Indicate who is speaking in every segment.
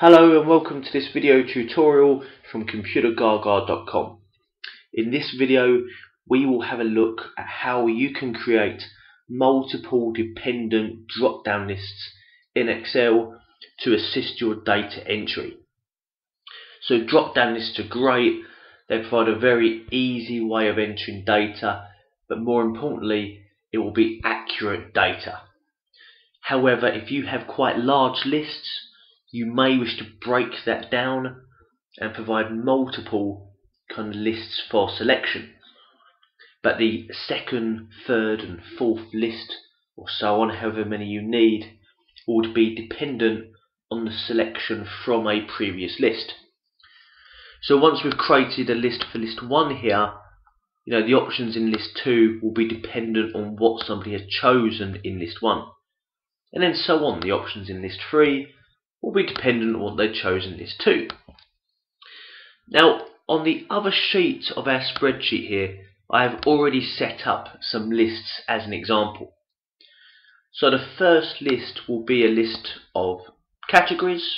Speaker 1: Hello and welcome to this video tutorial from ComputerGaga.com. In this video we will have a look at how you can create multiple dependent drop-down lists in Excel to assist your data entry. So drop-down lists are great, they provide a very easy way of entering data, but more importantly it will be accurate data. However, if you have quite large lists, you may wish to break that down and provide multiple kind of lists for selection. But the second, third and fourth list, or so on, however many you need, would be dependent on the selection from a previous list. So once we've created a list for list 1 here, the options in list 2 will be dependent on what somebody has chosen in list 1. And then so on, the options in list 3 will be dependent on what they've chosen in list 2. Now, on the other sheet of our spreadsheet here, I have already set up some lists as an example. So the first list will be a list of categories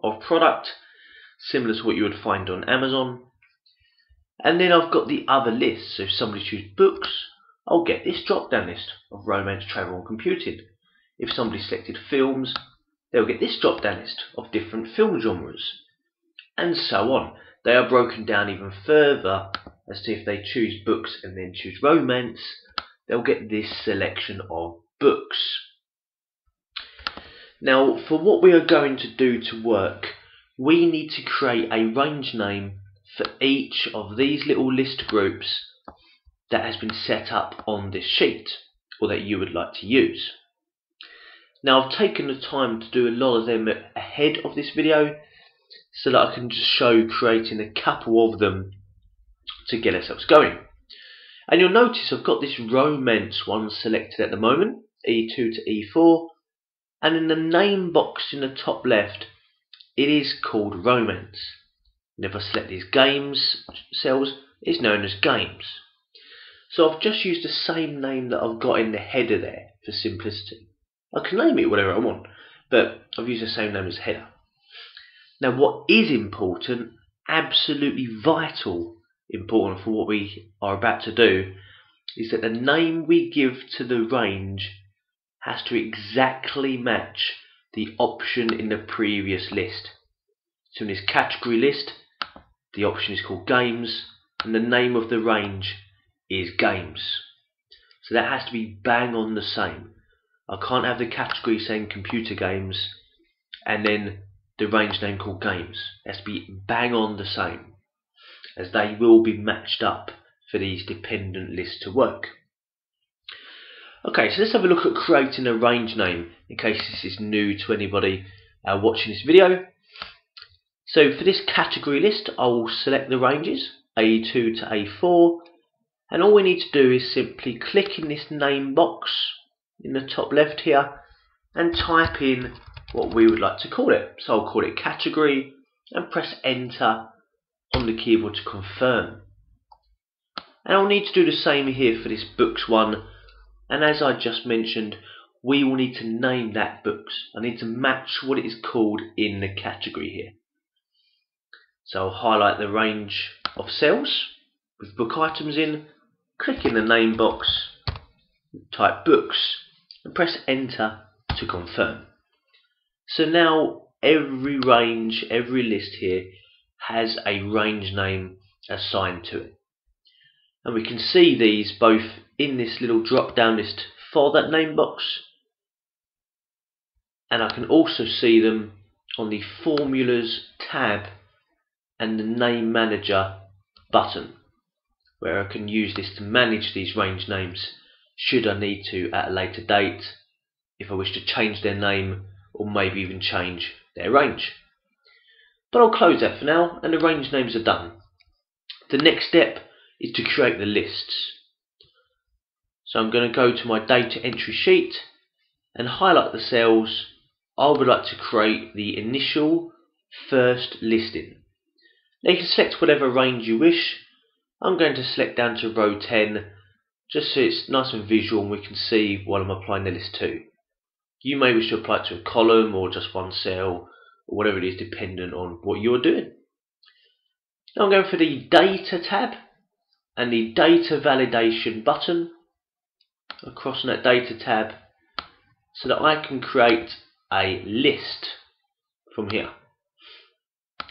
Speaker 1: of product, similar to what you would find on Amazon. And then I've got the other list. So if somebody chooses books, I'll get this drop-down list of romance, travel and computing. If somebody selected films, they'll get this drop-down list of different film genres, and so on. They are broken down even further as to if they choose books and then choose romance, they'll get this selection of books. Now, for what we are going to do to work, we need to create a range name for each of these little list groups that has been set up on this sheet, or that you would like to use. Now, I've taken the time to do a lot of them ahead of this video so that I can just show creating a couple of them to get ourselves going. And you'll notice I've got this romance one selected at the moment, E2 to E4, and in the name box in the top left it is called romance. And if I select these games cells, it's known as games. So I've just used the same name that I've got in the header there for simplicity. I can name it whatever I want, but I've used the same name as header. Now, what is important, absolutely vital important for what we are about to do, is that the name we give to the range has to exactly match the option in the previous list. So in this category list, the option is called games, and the name of the range is games. So that has to be bang on the same. I can't have the category saying computer games and then the range name called games. It has to be bang on the same, as they will be matched up for these dependent lists to work. Okay, so let's have a look at creating a range name in case this is new to anybody watching this video. So for this category list, I will select the ranges A2 to A4, and all we need to do is simply click in this name box in the top left here and type in what we would like to call it. So I'll call it category and press enter on the keyboard to confirm. And I'll need to do the same here for this books one, and as I just mentioned, we will need to name that books. I need to match what it is called in the category here. So I'll highlight the range of cells with book items in, click in the name box, type books and press enter to confirm. So now every range, every list here has a range name assigned to it. And we can see these both in this little drop down list for that name box, and I can also see them on the formulas tab and the name manager button, where I can use this to manage these range names should I need to at a later date, if I wish to change their name or maybe even change their range. But I'll close that for now, and the range names are done. The next step is to create the lists. So I'm going to go to my data entry sheet and highlight the cells I would like to create the initial first list in. Now you can select whatever range you wish. I'm going to select down to row 10, just so it's nice and visual and we can see what I'm applying the list to. You may wish to apply it to a column or just one cell, or whatever it is, dependent on what you're doing. Now I'm going for the Data tab and the Data Validation button. I'm crossing that Data tab so that I can create a list from here.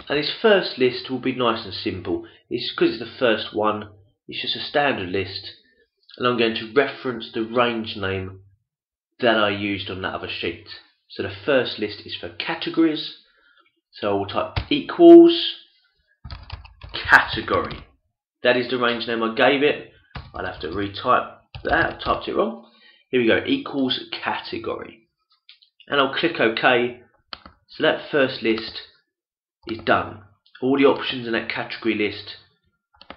Speaker 1: And this first list will be nice and simple. It's because it's the first one, it's just a standard list, and I'm going to reference the range name that I used on that other sheet. So the first list is for categories, so I will type equals category. That is the range name I gave it. I'll have to retype that, I've typed it wrong. Here we go, equals category. And I'll click OK. So that first list is done. All the options in that category list,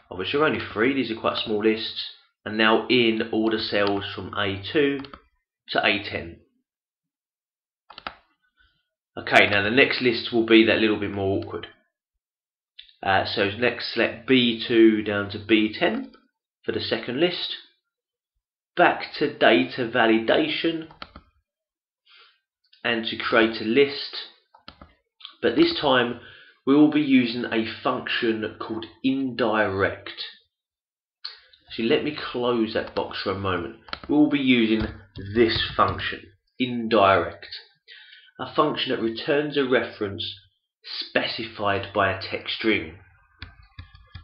Speaker 1: of which are only 3, these are quite small lists, and now in all the cells from A2 to A10. Okay, now the next list will be that little bit more awkward. So next select B2 down to B10 for the second list. Back to data validation and to create a list, but this time we will be using a function called indirect. So let me close that box for a moment. We will be using this function, indirect, a function that returns a reference specified by a text string.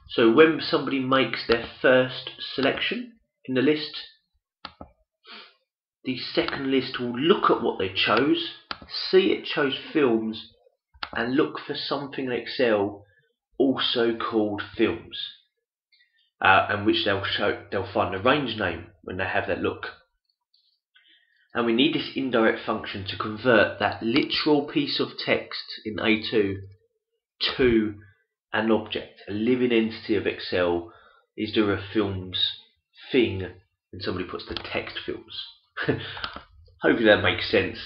Speaker 1: So when somebody makes their first selection in the list, the second list will look at what they chose, see it chose films, and look for something in Excel also called films, and which they'll find the range name when they have that look. And we need this indirect function to convert that literal piece of text in A2 to an object, a living entity of Excel. Is there a films thing when somebody puts the text films? Hopefully that makes sense.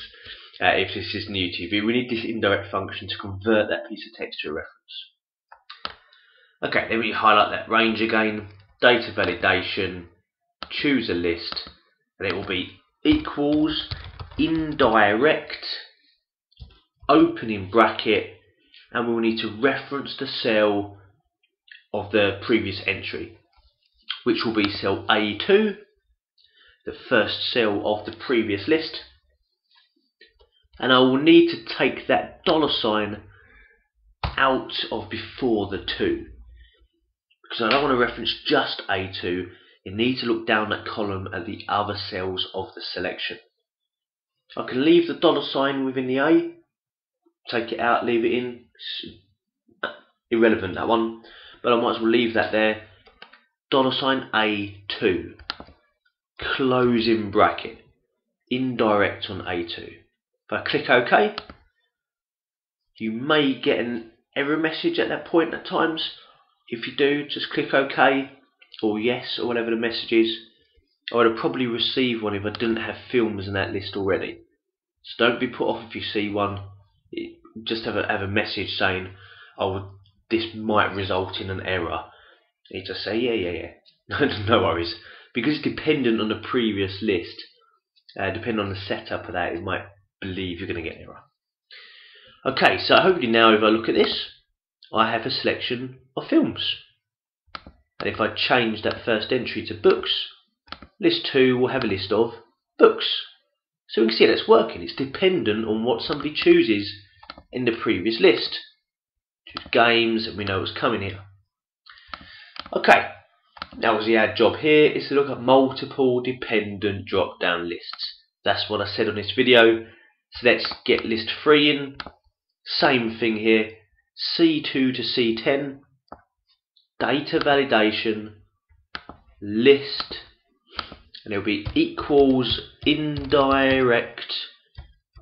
Speaker 1: If this is new to you, we need this indirect function to convert that piece of text to a reference. Okay, then we highlight that range again, data validation, choose a list, and it will be equals indirect, opening bracket, and we'll need to reference the cell of the previous entry, which will be cell A2, the first cell of the previous list. And I will need to take that $ out of before the 2, because I don't want to reference just A2. You need to look down that column at the other cells of the selection. I can leave the $ within the A, take it out, leave it in. It's irrelevant, that one, but I might as well leave that there. $A2, closing bracket, indirect on A2. If I click OK, you may get an error message at that point at times. If you do, just click OK or yes or whatever the message is. I would have probably received one if I didn't have films in that list already. So don't be put off if you see one. Just have a message saying, oh, this might result in an error. You just say yeah. No worries, because it's dependent on the previous list. Depending on the setup of that, it might believe you're going to get an error. Okay, so hopefully now if I look at this, I have a selection of films. And if I change that first entry to books, list 2 will have a list of books. So we can see that's working. It's dependent on what somebody chooses in the previous list. Choose games, and we know what's coming here. Okay, now the ad job here is to look at multiple dependent drop down lists. That's what I said on this video. So let's get list 3 in. Same thing here, C2 to C10, data validation, list, and it'll be equals indirect,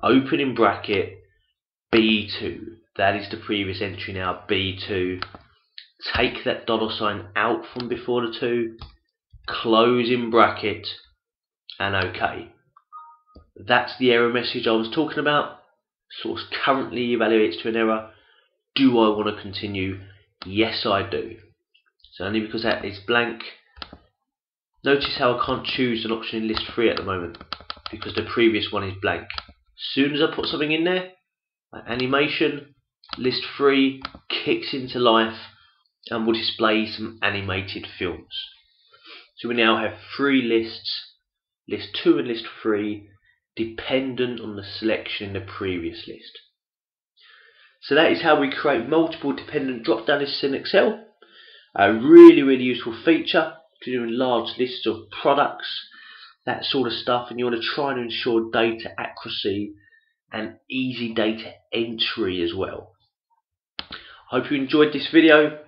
Speaker 1: opening bracket, B2. That is the previous entry now, B2. Take that $ out from before the 2, closing bracket, and OK. That's the error message I was talking about. Source currently evaluates to an error. Do I want to continue? Yes, I do. So only because that is blank. Notice how I can't choose an option in list 3 at the moment, because the previous one is blank. As soon as I put something in there, like animation, list 3 kicks into life and will display some animated films. So we now have 3 lists, list 2 and list 3, dependent on the selection in the previous list. So that is how we create multiple dependent drop-down lists in Excel. A really useful feature if you're doing large lists of products, that sort of stuff, and you want to try and ensure data accuracy and easy data entry as well. I hope you enjoyed this video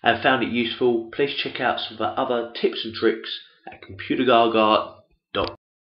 Speaker 1: and found it useful. Please check out some of our other tips and tricks at ComputerGaga.com.